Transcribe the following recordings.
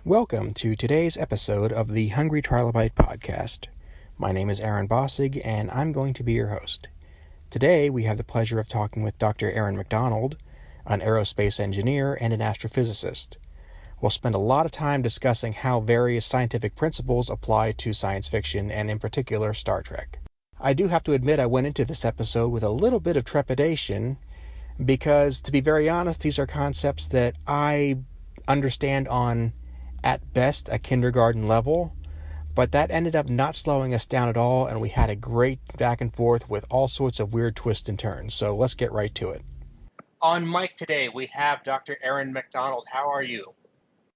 Welcome to today's episode of the Hungry Trilobyte podcast. My name is Aaron Bossig, and I'm going to be your host. Today, we have the pleasure of talking with Dr. Erin Macdonald, an aerospace engineer and an astrophysicist. We'll spend a lot of time discussing how various scientific principles apply to science fiction, and in particular, Star Trek. I do have to admit I went into this episode with a little bit of trepidation, because, to be very honest, these are concepts that I understand on, at best, a kindergarten level, but that ended up not slowing us down at all, and we had a great back and forth with all sorts of weird twists and turns. So let's get right to it. On mic today, we have Dr. Erin Macdonald. How are you?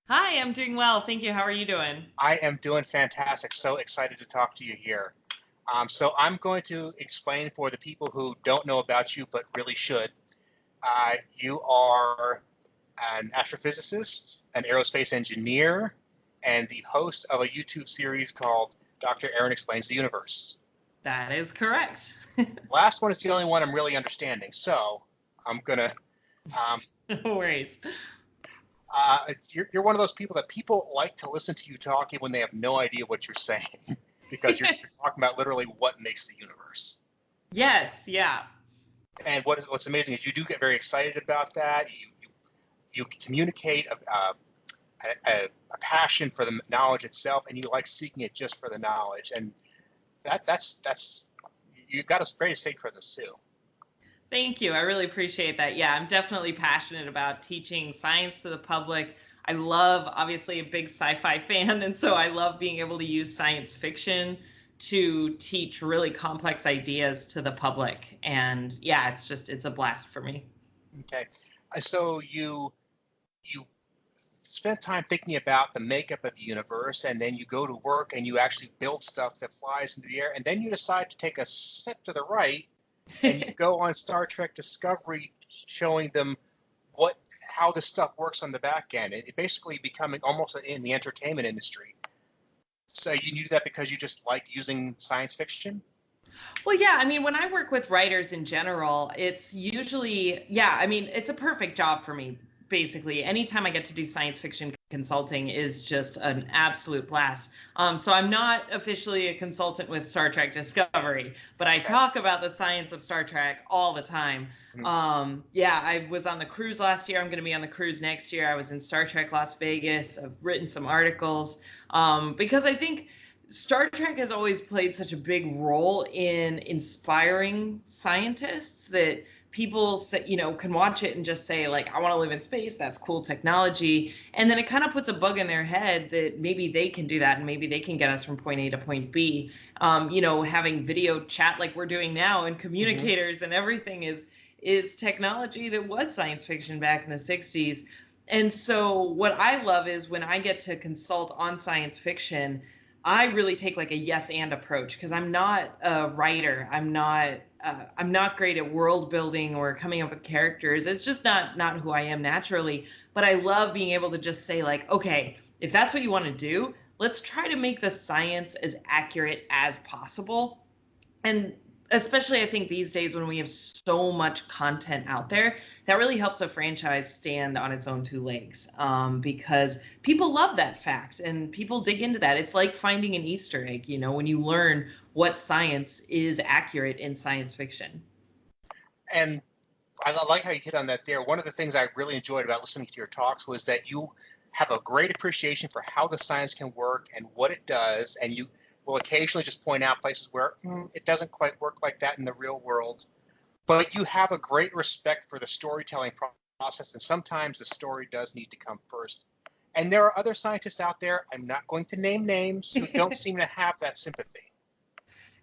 Hi, I'm doing well. Thank you. How are you doing? I am doing fantastic. So excited to talk to you here. So I'm going to explain for the people who don't know about you but really should. You are an astrophysicist, an aerospace engineer, and the host of a YouTube series called Dr. Erin Explains the Universe. That is correct. Last one is the only one I'm really understanding, so I'm gonna. No worries. You're one of those people that people like to listen to you talking when they have no idea what you're saying, because you're talking about literally what makes the universe. Yes, yeah. And what's amazing is you do get very excited about that. You communicate a passion for the knowledge itself, and you like seeking it just for the knowledge. And that's you've got a great state for this too. Thank you. I really appreciate that. Yeah, I'm definitely passionate about teaching science to the public. I love, obviously, a big sci-fi fan, and so I love being able to use science fiction to teach really complex ideas to the public. And yeah, it's a blast for me. Okay. So you spend time thinking about the makeup of the universe, and then you go to work and you actually build stuff that flies into the air, and then you decide to take a step to the right and you go on Star Trek Discovery, showing them how this stuff works on the back end. It basically becoming almost in the entertainment industry. So you do that because you just like using science fiction? Well, yeah, I mean, when I work with writers in general, it's usually, it's a perfect job for me, basically. Anytime I get to do science fiction consulting is just an absolute blast. So I'm not officially a consultant with Star Trek Discovery, but I talk about the science of Star Trek all the time. I was on the cruise last year. I'm going to be on the cruise next year. I was in Star Trek Las Vegas. I've written some articles because I think Star Trek has always played such a big role in inspiring scientists that people say, can watch it and just say, like, I want to live in space. That's cool technology. And then it kind of puts a bug in their head that maybe they can do that and maybe they can get us from point A to point B. Having video chat like we're doing now and communicators and everything is technology that was science fiction back in the 60s. And so what I love is when I get to consult on science fiction, I really take like a yes and approach, because I'm not a writer. I'm not great at world building or coming up with characters. It's just not who I am naturally. But I love being able to just say, like, okay, if that's what you want to do, let's try to make the science as accurate as possible. And especially I think these days when we have so much content out there, that really helps a franchise stand on its own two legs, because people love that fact and people dig into that. It's like finding an Easter egg, when you learn what science is accurate in science fiction. And I like how you hit on that there. One of the things I really enjoyed about listening to your talks was that you have a great appreciation for how the science can work and what it does, and you will occasionally just point out places where it doesn't quite work like that in the real world. But you have a great respect for the storytelling process, and sometimes the story does need to come first. And there are other scientists out there, I'm not going to name names, who don't seem to have that sympathy.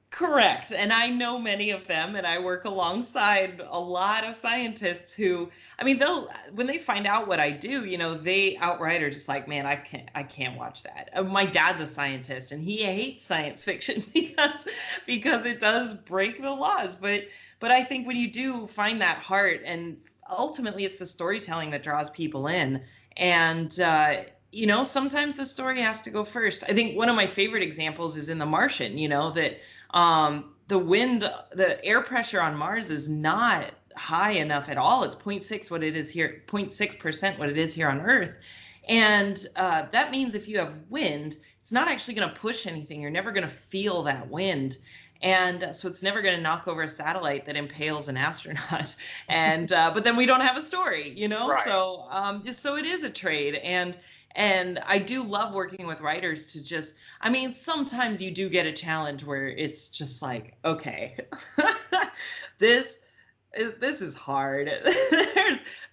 Correct. And I know many of them, and I work alongside a lot of scientists who, when they find out what I do, they outright are just like, man, I can't watch that. My dad's a scientist and he hates science fiction because it does break the laws. But I think when you do find that heart, and ultimately it's the storytelling that draws people in, and sometimes the story has to go first. I think one of my favorite examples is in The Martian, that the air pressure on Mars is not high enough at all. It's 0.6 what it is here, 0.6% what it is here on Earth. And that means if you have wind, it's not actually going to push anything. You're never going to feel that wind. And so it's never going to knock over a satellite that impales an astronaut. And but then we don't have a story, you know? Right. So it is a trade. And I do love working with writers to just, I mean, sometimes you do get a challenge where it's just like, okay, this is hard.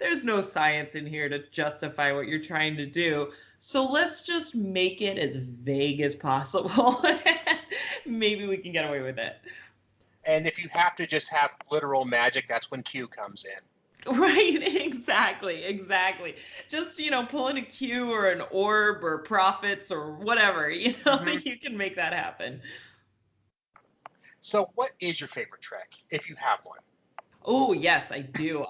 There's no science in here to justify what you're trying to do. So let's just make it as vague as possible. Maybe we can get away with it. And if you have to just have literal magic, that's when Q comes in. Right, exactly. Just, pulling a Q or an orb or prophets or whatever, you can make that happen. So what is your favorite Trek, if you have one? Oh, yes, I do.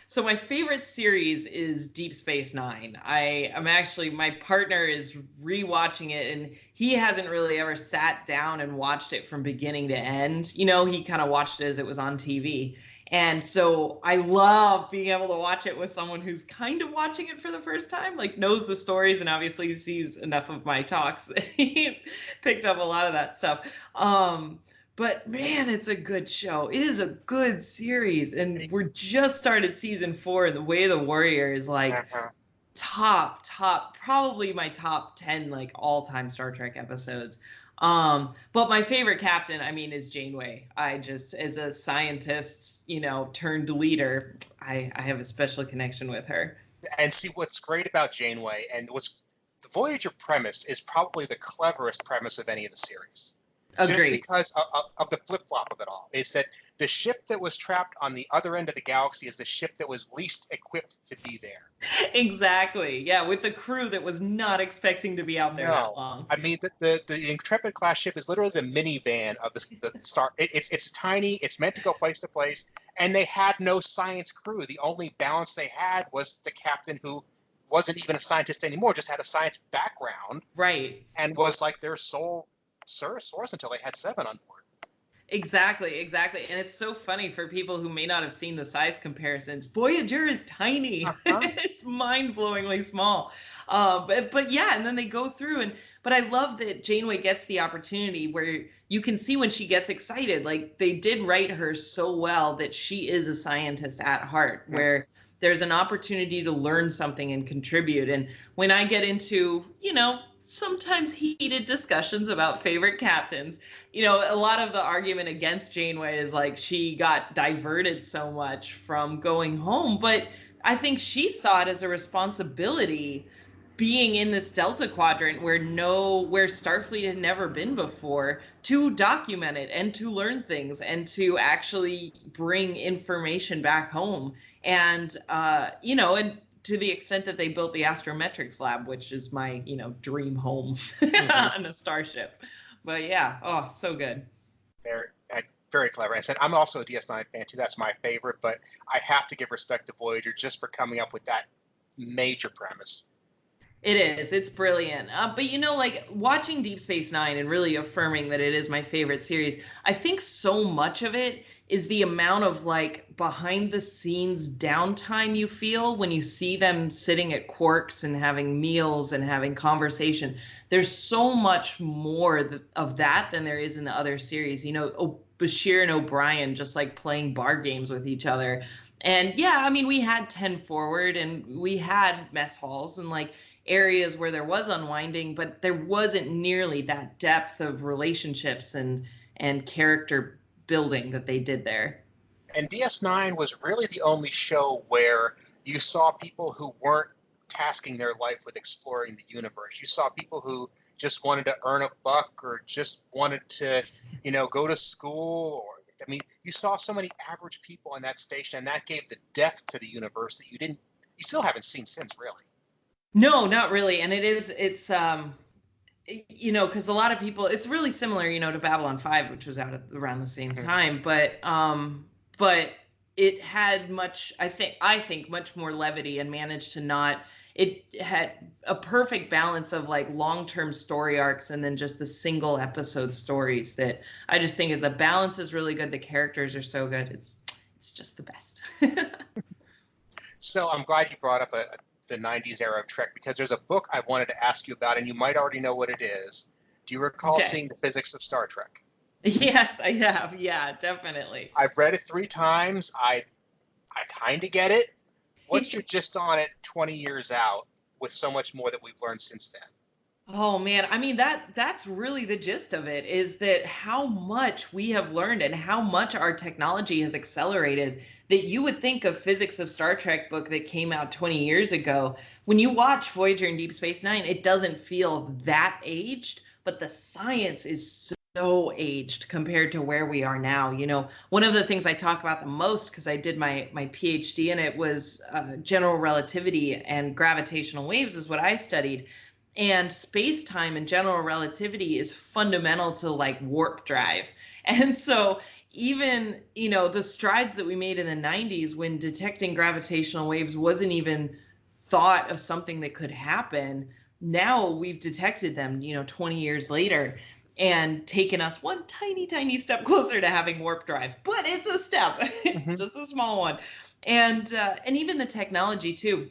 So my favorite series is Deep Space Nine. My partner is rewatching it, and he hasn't really ever sat down and watched it from beginning to end. He kind of watched it as it was on TV. And so I love being able to watch it with someone who's kind of watching it for the first time, like knows the stories and obviously sees enough of my talks. He's picked up a lot of that stuff. But man, it's a good show. It is a good series. And we're just started season 4, and The Way of the Warrior is like top, probably my top 10 like all-time Star Trek episodes. But my favorite captain, is Janeway. I just, as a scientist, turned leader, I have a special connection with her. And see, what's great about Janeway, and the Voyager premise is probably the cleverest premise of any of the series. Agreed. Just because of the flip-flop of it all. Is that the ship that was trapped on the other end of the galaxy is the ship that was least equipped to be there. Exactly. Yeah, with the crew that was not expecting to be out there that long. The Intrepid class ship is literally the minivan of the Star. It's tiny. It's meant to go place to place, and they had no science crew. The only balance they had was the captain, who wasn't even a scientist anymore, just had a science background, right, and was like their sole source until they had 7 on board. Exactly. And it's so funny for people who may not have seen the size comparisons. Voyager is tiny. It's mind-blowingly small. But yeah, and then they go through but I love that Janeway gets the opportunity where you can see when she gets excited. Like, they did write her so well that she is a scientist at heart, where there's an opportunity to learn something and contribute. And when I get into, sometimes heated discussions about favorite captains, a lot of the argument against Janeway is like she got diverted so much from going home. But I think she saw it as a responsibility being in this Delta Quadrant where Starfleet had never been before, to document it and to learn things and to actually bring information back home. And, and to the extent that they built the astrometrics lab, which is my, dream home on a starship. But yeah, so good. Very clever. And I'm also a DS9 fan too. That's my favorite, but I have to give respect to Voyager just for coming up with that major premise. It is. It's brilliant. But watching Deep Space Nine and really affirming that it is my favorite series, I think so much of it is the amount of behind the scenes downtime you feel when you see them sitting at Quarks and having meals and having conversation. There's so much more of that than there is in the other series. Bashir and O'Brien just playing bar games with each other. And yeah, we had 10 forward and we had mess halls and areas where there was unwinding, but there wasn't nearly that depth of relationships and character building that they did there. And DS9 was really the only show where you saw people who weren't tasking their life with exploring the universe. You saw people who just wanted to earn a buck or just wanted to, go to school. You saw so many average people on that station, and that gave the depth to the universe that you still haven't seen since, really. No, not really. And it's because a lot of people, it's really similar, to Babylon 5, which was out at around the same time, but it had much, I think much more levity and managed to it had a perfect balance of long-term story arcs and then just the single episode stories that I just think that the balance is really good. The characters are so good. It's just the best. So I'm glad you brought up the 90s era of Trek, because there's a book I wanted to ask you about, and you might already know what it is. Do you recall seeing The Physics of Star Trek? Yes, I have. Yeah, definitely. I've read it 3 times. I kind of get it. What's your gist on it 20 years out with so much more that we've learned since then? Oh man, I mean that's really the gist of it, is that how much we have learned and how much our technology has accelerated, that you would think a Physics of Star Trek book that came out 20 years ago, when you watch Voyager and Deep Space Nine, it doesn't feel that aged, but the science is so aged compared to where we are now. You know, one of the things I talk about the most, because I did my PhD in it, was general relativity, and gravitational waves is what I studied. And space-time and general relativity is fundamental to like warp drive. And so even, you know, the strides that we made in the 90s when detecting gravitational waves wasn't even thought of something that could happen, now we've detected them, you know, 20 years later, and taken us one tiny, tiny step closer to having warp drive. But it's a step. It's just a small one. And even the technology too.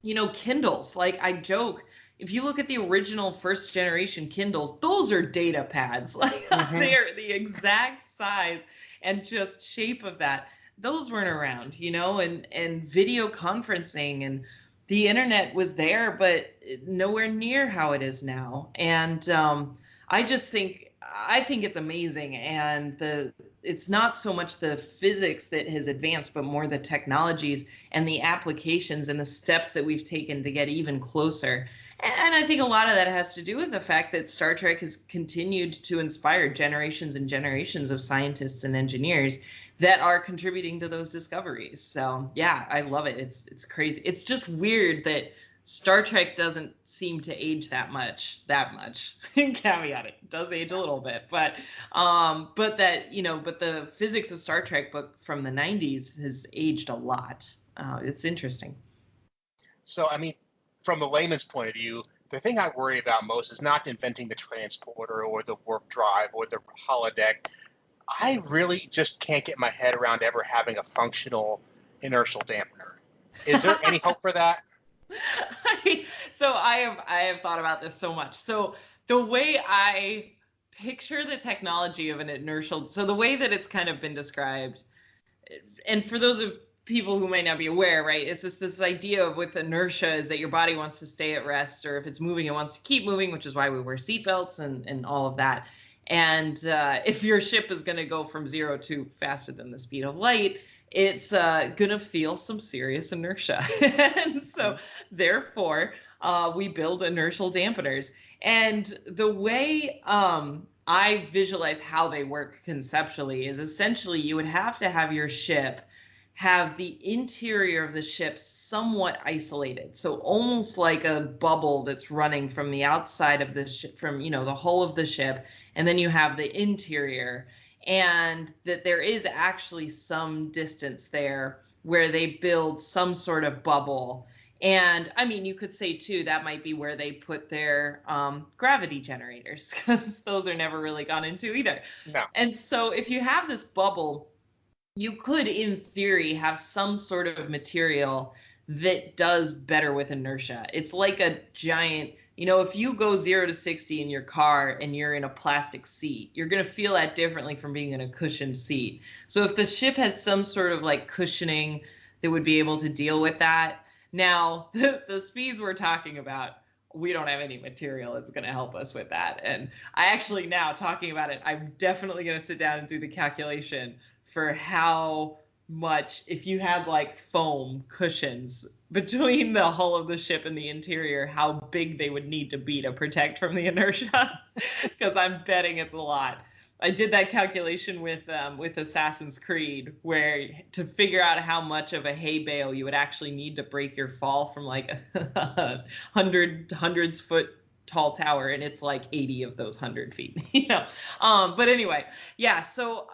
You know, Kindles, like I joke, if you look at the original first generation Kindles, those are data pads. Like they are the exact size and just shape of that. Those weren't around, you know, and video conferencing and the internet was there, but nowhere near how it is now. And I think it's amazing. And it's not so much the physics that has advanced, but more the technologies and the applications and the steps that we've taken to get even closer. And I think a lot of that has to do with the fact that Star Trek has continued to inspire generations and generations of scientists and engineers that are contributing to those discoveries. So yeah, I love it. It's crazy. It's just weird that Star Trek doesn't seem to age that much. Caveat, it does age a little bit, but that, you know, but the Physics of Star Trek book from the 90s has aged a lot. It's interesting. So, I mean, from a layman's point of view, the thing I worry about most is not inventing the transporter or the warp drive or the holodeck. I really just can't get my head around ever having a functional inertial dampener. Is there any hope for that? So I have thought about this so much. So the way I picture the technology of an inertial, so the way that it's kind of been described, and for those of people who might not be aware, right, it's just this idea of with inertia is that your body wants to stay at rest, or if it's moving, it wants to keep moving, which is why we wear seatbelts and all of that. And if your ship is going to go from 0 to faster than the speed of light, it's going to feel some serious inertia. And so therefore, we build inertial dampeners. And the way I visualize how they work conceptually is essentially you would have to have your ship have the interior of the ship somewhat isolated. So almost like a bubble that's running from the outside of the ship, from, you know, the hull of the ship, and then you have the interior, and that there is actually some distance there where they build some sort of bubble. And I mean, you could say too, that might be where they put their gravity generators, because those are never really gone into either. No. And so if you have this bubble, you could, in theory, have some sort of material that does better with inertia. It's like a giant, you know, if you go 0 to 60 in your car and you're in a plastic seat, you're going to feel that differently from being in a cushioned seat. So if the ship has some sort of like cushioning that would be able to deal with that. Now, the speeds we're talking about, we don't have any material that's going to help us with that. And I actually, now talking about it, I'm definitely going to sit down and do the calculation for how much, if you had like foam cushions between the hull of the ship and the interior, how big they would need to be to protect from the inertia, because I'm betting it's a lot. I did that calculation with Assassin's Creed, where to figure out how much of a hay bale you would actually need to break your fall from like a hundreds foot tall tower, and it's like 80 of those 100 feet, you know. But anyway, yeah. So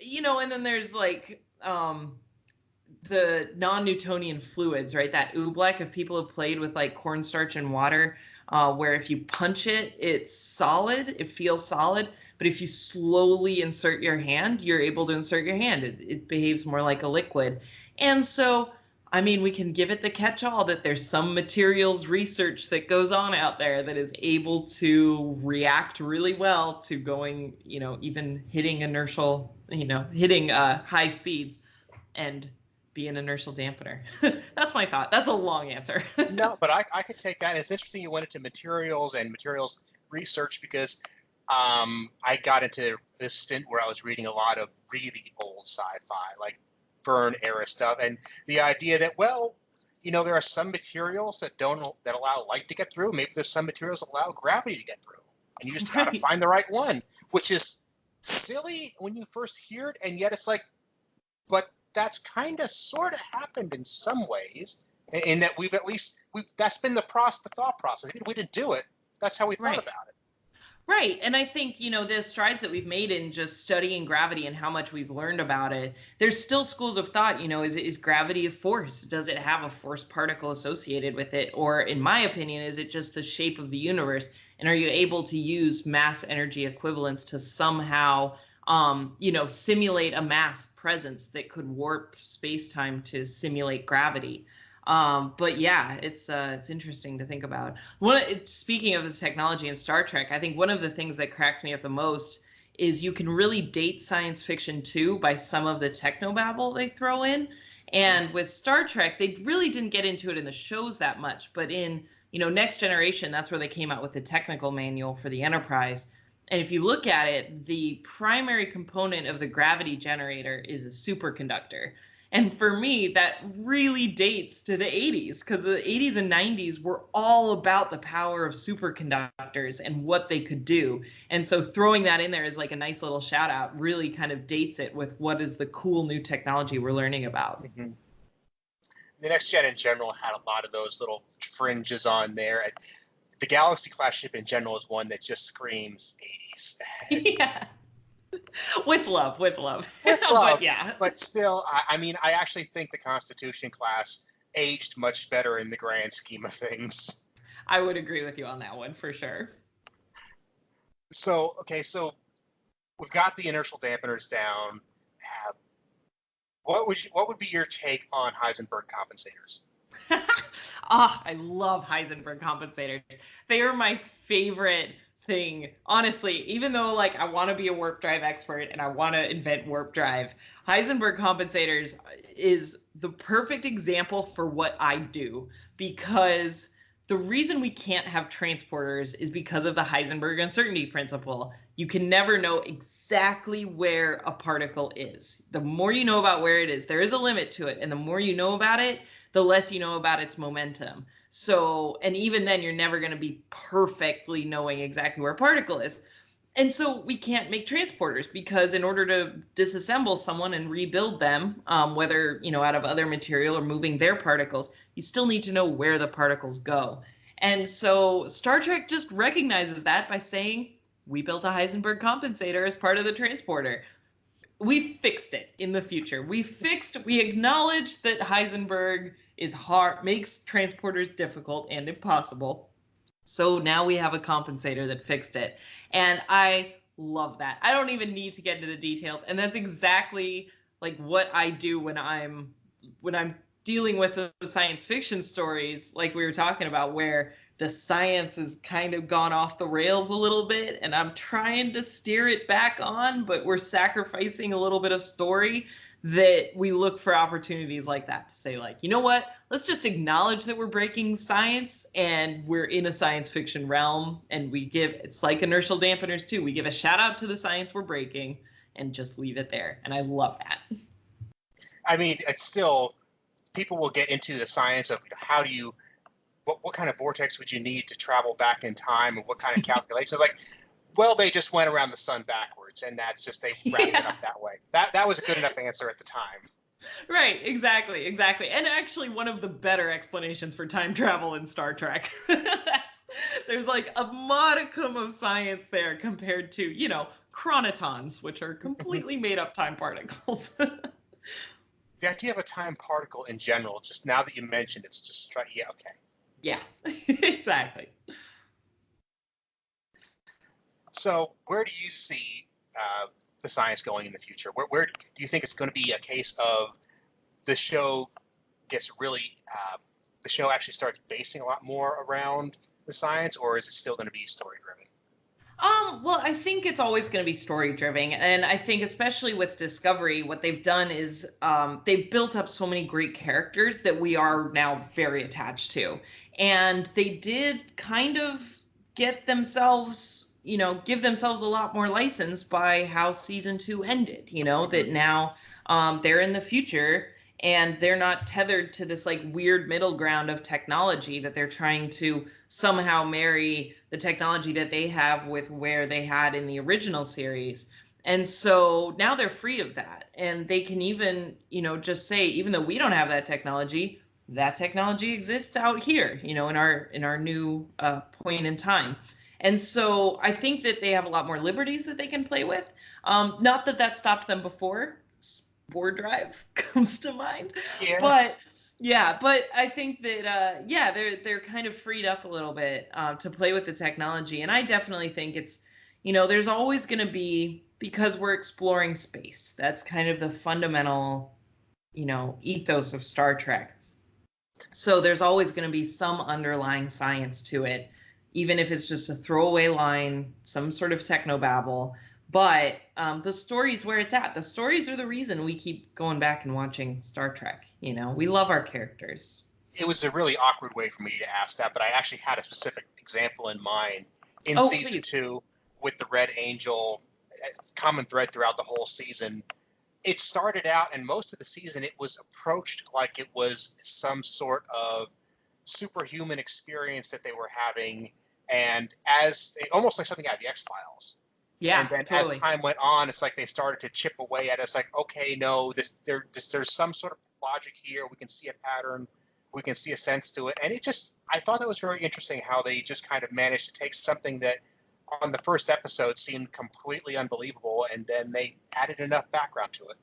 you know, and then there's like the non-Newtonian fluids, right? That oobleck, if people have played with like cornstarch and water, where if you punch it, it's solid, it feels solid. But if you slowly insert your hand, you're able to insert your hand. It behaves more like a liquid. And so I mean, we can give it the catch-all that there's some materials research that goes on out there that is able to react really well to going, even hitting inertial, hitting high speeds and be an inertial dampener. That's my thought. That's a long answer. No, but I could take that. It's interesting you went into materials and materials research because I got into this stint where I was reading a lot of really old sci-fi, like Verne era stuff, and the idea that, well, there are some materials that allow light to get through. Maybe there's some materials that allow gravity to get through, and you just got to find the right one, which is silly when you first hear it, and yet it's like, but that's kind of sort of happened in some ways, in that that's been the thought process. Even if we didn't do it, that's how we thought about it. Right. And I think, the strides that we've made in just studying gravity and how much we've learned about it, there's still schools of thought, is gravity a force? Does it have a force particle associated with it? Or in my opinion, is it just the shape of the universe? And are you able to use mass energy equivalence to somehow, simulate a mass presence that could warp space-time to simulate gravity? But yeah, it's interesting to think about. Speaking of the technology in Star Trek, I think one of the things that cracks me up the most is you can really date science fiction too by some of the technobabble they throw in. And with Star Trek, they really didn't get into it in the shows that much, but in, Next Generation, that's where they came out with the technical manual for the Enterprise. And if you look at it, the primary component of the gravity generator is a superconductor. And for me, that really dates to the 80s, because the 80s and 90s were all about the power of superconductors and what they could do. And so throwing that in there is like a nice little shout out, really kind of dates it with what is the cool new technology we're learning about. Mm-hmm. The Next Gen in general had a lot of those little fringes on there. The Galaxy class ship in general is one that just screams 80s. Yeah. With love. But yeah. But still, I actually think the Constitution class aged much better in the grand scheme of things. I would agree with you on that one for sure. So we've got the inertial dampeners down. What would be your take on Heisenberg compensators? I love Heisenberg compensators. They are my favorite thing, honestly. Even though I want to be a warp drive expert and I want to invent warp drive, Heisenberg compensators is the perfect example for what I do, because the reason we can't have transporters is because of the Heisenberg uncertainty principle. You can never know exactly where a particle is. The more you know about where it is, there is a limit to it, and the more you know about it, the less you know about its momentum. So, and even then, you're never going to be perfectly knowing exactly where a particle is. And so we can't make transporters, because in order to disassemble someone and rebuild them, whether, out of other material or moving their particles, you still need to know where the particles go. And so Star Trek just recognizes that by saying, we built a Heisenberg compensator as part of the transporter. We fixed it in the future. We acknowledged that Heisenberg is hard, makes transporters difficult and impossible. So now we have a compensator that fixed it. And I love that. I don't even need to get into the details. And that's exactly what I do when I'm dealing with the science fiction stories, like we were talking about, where the science has kind of gone off the rails a little bit, and I'm trying to steer it back on, but we're sacrificing a little bit of story. That we look for opportunities like that to say, you know what, let's just acknowledge that we're breaking science and we're in a science fiction realm, and it's like inertial dampeners too. We give a shout out to the science we're breaking and just leave it there. And I love that. I mean, it's still, people will get into the science of how do you, what kind of vortex would you need to travel back in time, and what kind of calculations? Well, they just went around the sun backwards, and that's just, they wrapped it up that way. That was a good enough answer at the time. Right, exactly. And actually one of the better explanations for time travel in Star Trek. There's a modicum of science there compared to, chronotons, which are completely made up time particles. The idea of a time particle in general, just now that you mentioned it's just, yeah, okay. Yeah, exactly. So where do you see the science going in the future? Where do you think it's going to be a case of the show gets really, the show actually starts basing a lot more around the science, or is it still going to be story driven? Well, I think it's always going to be story driven. And I think especially with Discovery, what they've done is they've built up so many great characters that we are now very attached to. And they did kind of get themselves, give themselves a lot more license by how season 2 ended, that now they're in the future and they're not tethered to this like weird middle ground of technology that they're trying to somehow marry the technology that they have with where they had in the original series. And so now they're free of that. And they can even, just say, even though we don't have that technology exists out here, in our new point in time. And so I think that they have a lot more liberties that they can play with. Not that stopped them before. Spore Drive comes to mind. Yeah. But I think that they're kind of freed up a little bit to play with the technology. And I definitely think it's, there's always going to be, because we're exploring space. That's kind of the fundamental, ethos of Star Trek. So there's always going to be some underlying science to it, even if it's just a throwaway line, some sort of technobabble. But the story's where it's at. The stories are the reason we keep going back and watching Star Trek. We love our characters. It was a really awkward way for me to ask that, but I actually had a specific example in mind in season 2 with the Red Angel, common thread throughout the whole season. It started out, and most of the season, it was approached like it was some sort of superhuman experience that they were having, and almost like something out of the X-Files. Yeah, and then totally. As time went on, it's like they started to chip away at us. Like, okay, no, there's some sort of logic here. We can see a pattern. We can see a sense to it. And I thought that was very interesting how they just kind of managed to take something that on the first episode seemed completely unbelievable, and then they added enough background to it.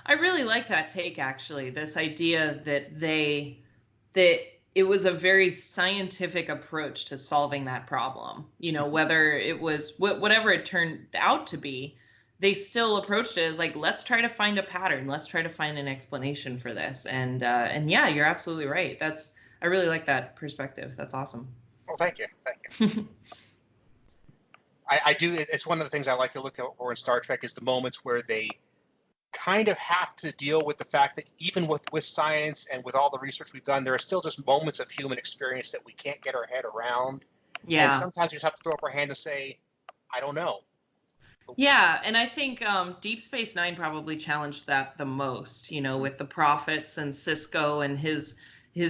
I really like that take, actually. This idea that it was a very scientific approach to solving that problem. Whether it was whatever it turned out to be, they still approached it as like, let's try to find a pattern. Let's try to find an explanation for this. And yeah, you're absolutely right. I really like that perspective. That's awesome. Well, thank you. I do. It's one of the things I like to look for in Star Trek is the moments where they kind of have to deal with the fact that even with science and with all the research we've done, there are still just moments of human experience that we can't get our head around. Yeah. And sometimes we just have to throw up our hand and say, I don't know. Yeah, and I think Deep Space Nine probably challenged that the most, with the prophets and Sisko and his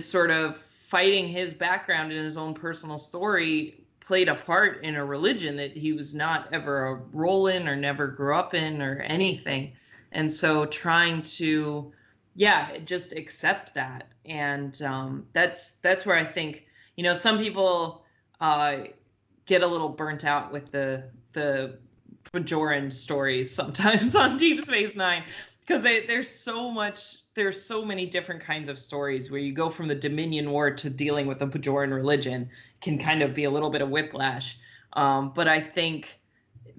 sort of fighting his background in his own personal story played a part in a religion that he was not ever a role in or never grew up in or anything. And so trying to, just accept that. And that's where I think, some people get a little burnt out with the Bajoran stories sometimes on Deep Space Nine, because there's so many different kinds of stories where you go from the Dominion War to dealing with the Bajoran religion can kind of be a little bit of whiplash. But I think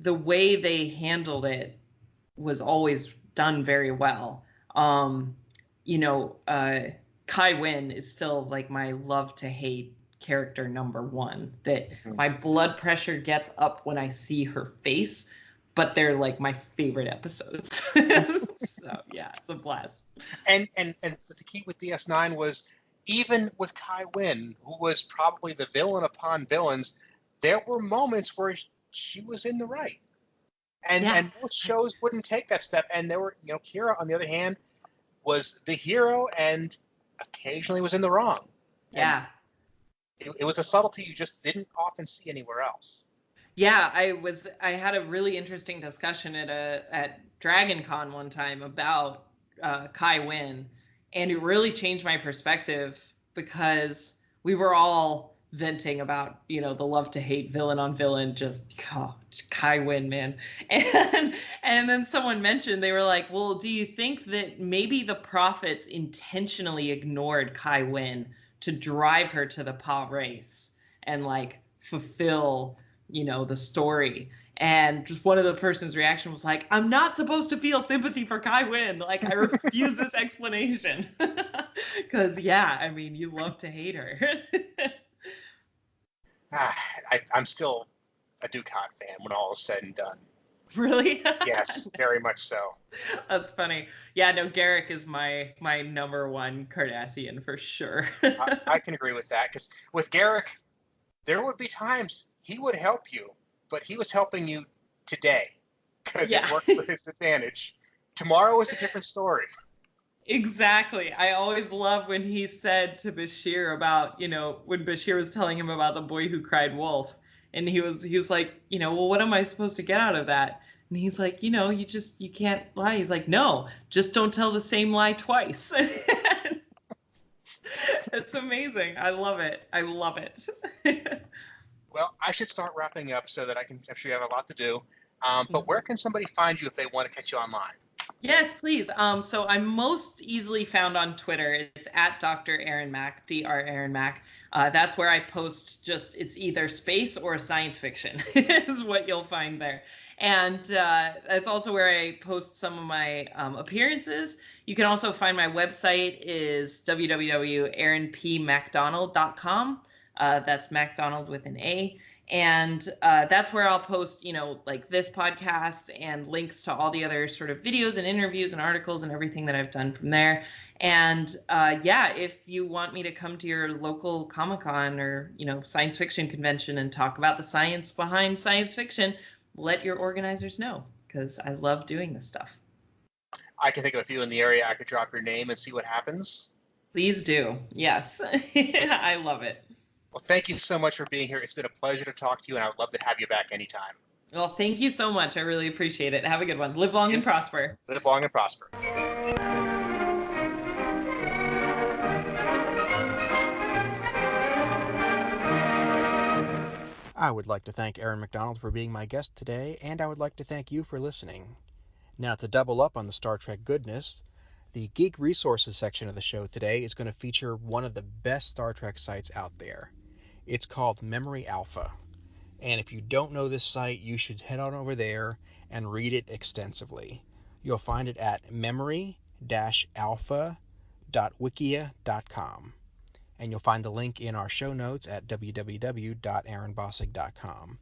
the way they handled it was always done very well. Kai Wynn is still like my love to hate character number one, that my blood pressure gets up when I see her face, but they're like my favorite episodes. So yeah, it's a blast. And the key with DS9 was, even with Kai Wynn, who was probably the villain upon villains, there were moments where she was in the right. And most shows wouldn't take that step. And there were, Kira, on the other hand, was the hero and occasionally was in the wrong. Yeah. It was a subtlety you just didn't often see anywhere else. Yeah, I had a really interesting discussion at Dragon Con one time about Kai Wynn, and it really changed my perspective, because we were all venting about, the love to hate villain on villain, just Kai Wynn, man. And then someone mentioned, they were like, well, do you think that maybe the prophets intentionally ignored Kai Wynn to drive her to the Pa Wraiths and like fulfill, the story? And just one of the person's reaction was like, I'm not supposed to feel sympathy for Kai Wynn. Like, I refuse this explanation. Because, yeah, I mean, you love to hate her. I'm still a Ducat fan when all is said and done. Really? Yes, very much so. That's funny. Yeah, no, Garrick is my number one Cardassian for sure. I can agree with that, because with Garrick, there would be times he would help you, but he was helping you today because Yeah. it worked for his advantage. Tomorrow is a different story. Exactly. I always love when he said to Bashir about, when Bashir was telling him about the boy who cried wolf, and he was like, well, what am I supposed to get out of that? And he's like, you can't lie. He's like, no, just don't tell the same lie twice. It's amazing. I love it. I love it. Well, I should start wrapping up so that I'm sure you have a lot to do. But where can somebody find you if they want to catch you online? Yes, please. So I'm most easily found on Twitter. It's at Dr. Erin Mac, Dr. Erin Mac. That's where I post it's either space or science fiction is what you'll find there. And that's also where I post some of my appearances. You can also find my website is www.erinpmacdonald.com. That's Macdonald with an A. And that's where I'll post, like this podcast and links to all the other sort of videos and interviews and articles and everything that I've done from there. And yeah, if you want me to come to your local Comic-Con or, science fiction convention and talk about the science behind science fiction, let your organizers know, because I love doing this stuff. I can think of a few in the area. I could drop your name and see what happens. Please do. Yes. I love it. Well, thank you so much for being here. It's been a pleasure to talk to you, and I would love to have you back anytime. Well, thank you so much. I really appreciate it. Have a good one. Live long and prosper. Live long and prosper. I would like to thank Erin Macdonald for being my guest today, and I would like to thank you for listening. Now, to double up on the Star Trek goodness, the Geek Resources section of the show today is going to feature one of the best Star Trek sites out there. It's called Memory Alpha. And if you don't know this site, you should head on over there and read it extensively. You'll find it at memory-alpha.wikia.com. And you'll find the link in our show notes at www.erinbossig.com.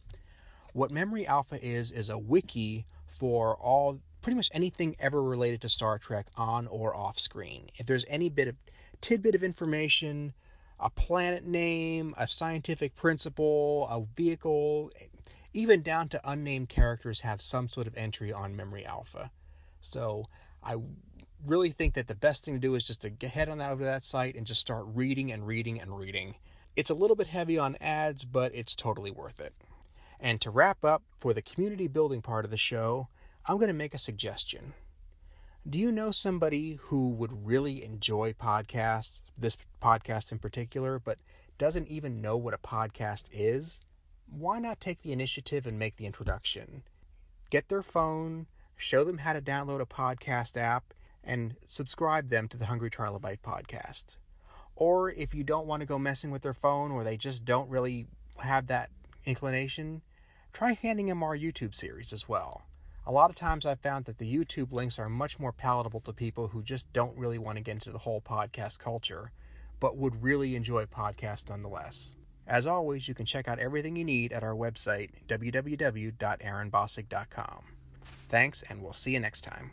What Memory Alpha is a wiki for pretty much anything ever related to Star Trek on or off screen. If there's any tidbit of information, a planet name, a scientific principle, a vehicle, even down to unnamed characters have some sort of entry on Memory Alpha. So I really think that the best thing to do is just to head on over to that site and just start reading and reading and reading. It's a little bit heavy on ads, but it's totally worth it. And to wrap up, for the community building part of the show, I'm going to make a suggestion. Do you know somebody who would really enjoy podcasts, this podcast in particular, but doesn't even know what a podcast is? Why not take the initiative and make the introduction? Get their phone, show them how to download a podcast app, and subscribe them to the Hungry Trilobyte podcast. Or if you don't want to go messing with their phone, or they just don't really have that inclination, try handing them our YouTube series as well. A lot of times I've found that the YouTube links are much more palatable to people who just don't really want to get into the whole podcast culture, but would really enjoy podcasts nonetheless. As always, you can check out everything you need at our website, www.erinbossig.com. Thanks, and we'll see you next time.